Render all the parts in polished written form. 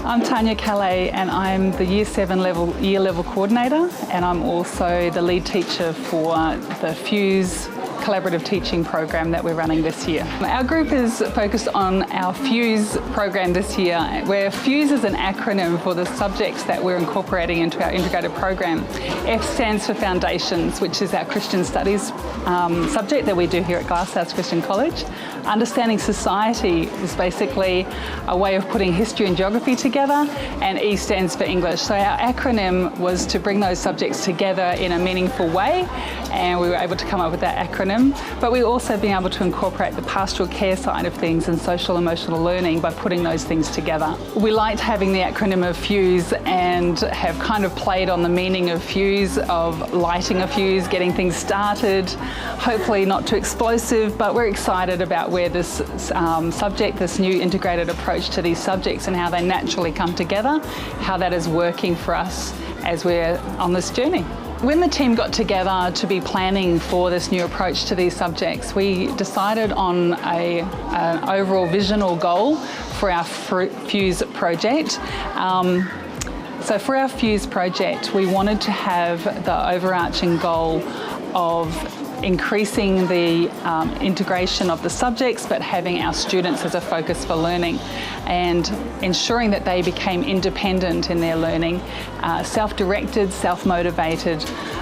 I'm Tania Calais and I'm the Year 7 year level coordinator, and I'm also the lead teacher for the FUSE collaborative teaching program that we're running this year. Our group is focused on our FUSE program this year, where FUSE is an acronym for the subjects that we're incorporating into our integrated program. F stands for Foundations, which is our Christian Studies subject that we do here at Glasshouse Christian College. Understanding Society is basically a way of putting history and geography together, and E stands for English. So our acronym was to bring those subjects together in a meaningful way, and we were able to come up with that acronym. But we also been able to incorporate the pastoral care side of things and social emotional learning by putting those things together. We liked having the acronym of FUSE and have kind of played on the meaning of FUSE, of lighting a fuse, getting things started, hopefully not too explosive, but we're excited about where this subject, this new integrated approach to these subjects and how they naturally come together, how that is working for us as we're on this journey. When the team got together to be planning for this new approach to these subjects, we decided on an overall vision or goal for our FUSE project. So for our FUSE project, we wanted to have the overarching goal of increasing the integration of the subjects, but having our students as a focus for learning and ensuring that they became independent in their learning, self-directed, self-motivated,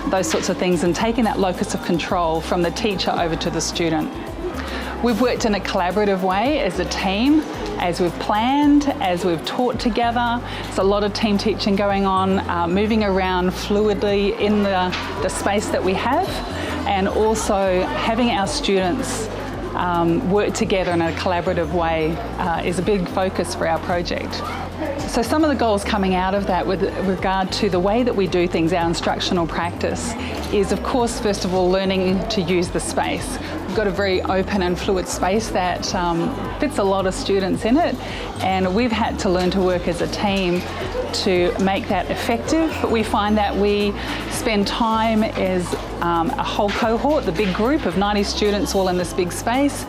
those sorts of things, and taking that locus of control from the teacher over to the student. We've worked in a collaborative way as a team, as we've planned, as we've taught together. There's a lot of team teaching going on, moving around fluidly in the space that we have, and also having our students work together in a collaborative way is a big focus for our project. So some of the goals coming out of that with regard to the way that we do things, our instructional practice, is of course, first of all, learning to use the space. We've got a very open and fluid space that fits a lot of students in it, and we've had to learn to work as a team to make that effective. But we find that we spend time as a whole cohort, the big group of 90 students all in this big space,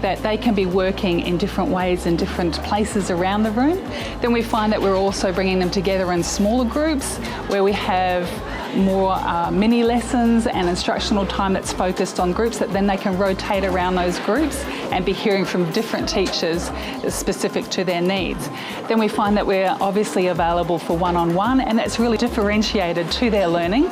that they can be working in different ways in different places around the room. Then we find that we're also bringing them together in smaller groups where we have more mini lessons and instructional time that's focused on groups, that then they can rotate around those groups and be hearing from different teachers specific to their needs. Then we find that we're obviously available for one-on-one, and that's really differentiated to their learning,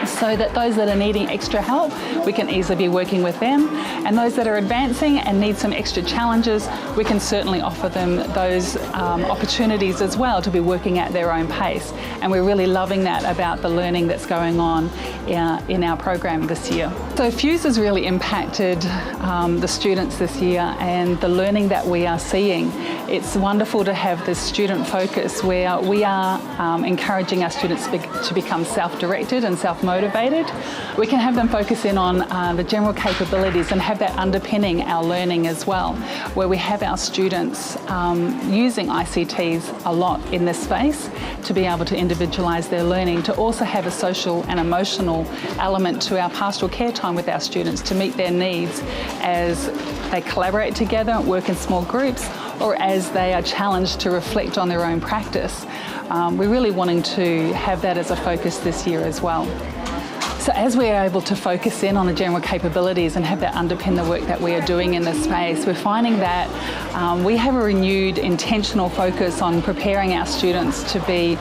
so that those that are needing extra help, we can easily be working with them, and those that are advancing and need some extra challenges, we can certainly offer them those opportunities as well to be working at their own pace. And we're really loving that about the learning that's going on in our program this year. So FUSE has really impacted the students this year and the learning that we are seeing. It's wonderful to have this student focus where we are encouraging our students to become self-directed and self-motivated. We can have them focus in on the general capabilities and have that underpinning our learning as well, where we have our students using ICTs a lot in this space to be able to individualise their learning, to also have a social and emotional element to our pastoral care time with our students to meet their needs as they collaborate together, work in small groups, or as they are challenged to reflect on their own practice. We're really wanting to have that as a focus this year as well. So as we are able to focus in on the general capabilities and have that underpin the work that we are doing in this space, we're finding that we have a renewed intentional focus on preparing our students to be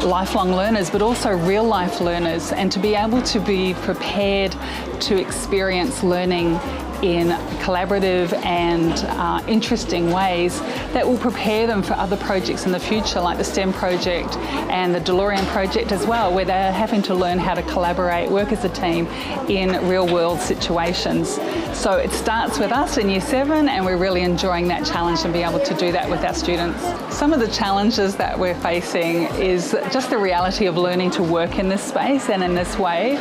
lifelong learners, but also real life learners, and to be able to be prepared to experience learning in collaborative and interesting ways that will prepare them for other projects in the future, like the STEM project and the DeLorean project as well, where they're having to learn how to collaborate, work as a team in real world situations. So it starts with us in Year 7, and we're really enjoying that challenge and be able to do that with our students. Some of the challenges that we're facing is just the reality of learning to work in this space and in this way,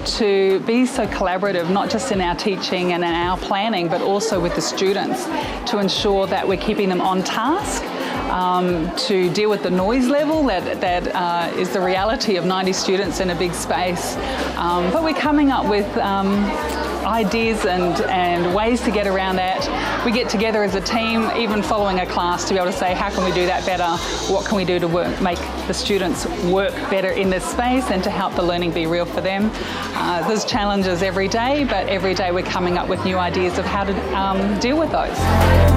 to be so collaborative, not just in our teaching and in our planning, but also with the students, to ensure that we're keeping them on task to deal with the noise level that is the reality of 90 students in a big space. But we're coming up with ideas and ways to get around that. We get together as a team, even following a class, to be able to say, how can we do that better? What can we do to make the students work better in this space and to help the learning be real for them? There's challenges every day, but every day we're coming up with new ideas of how to deal with those.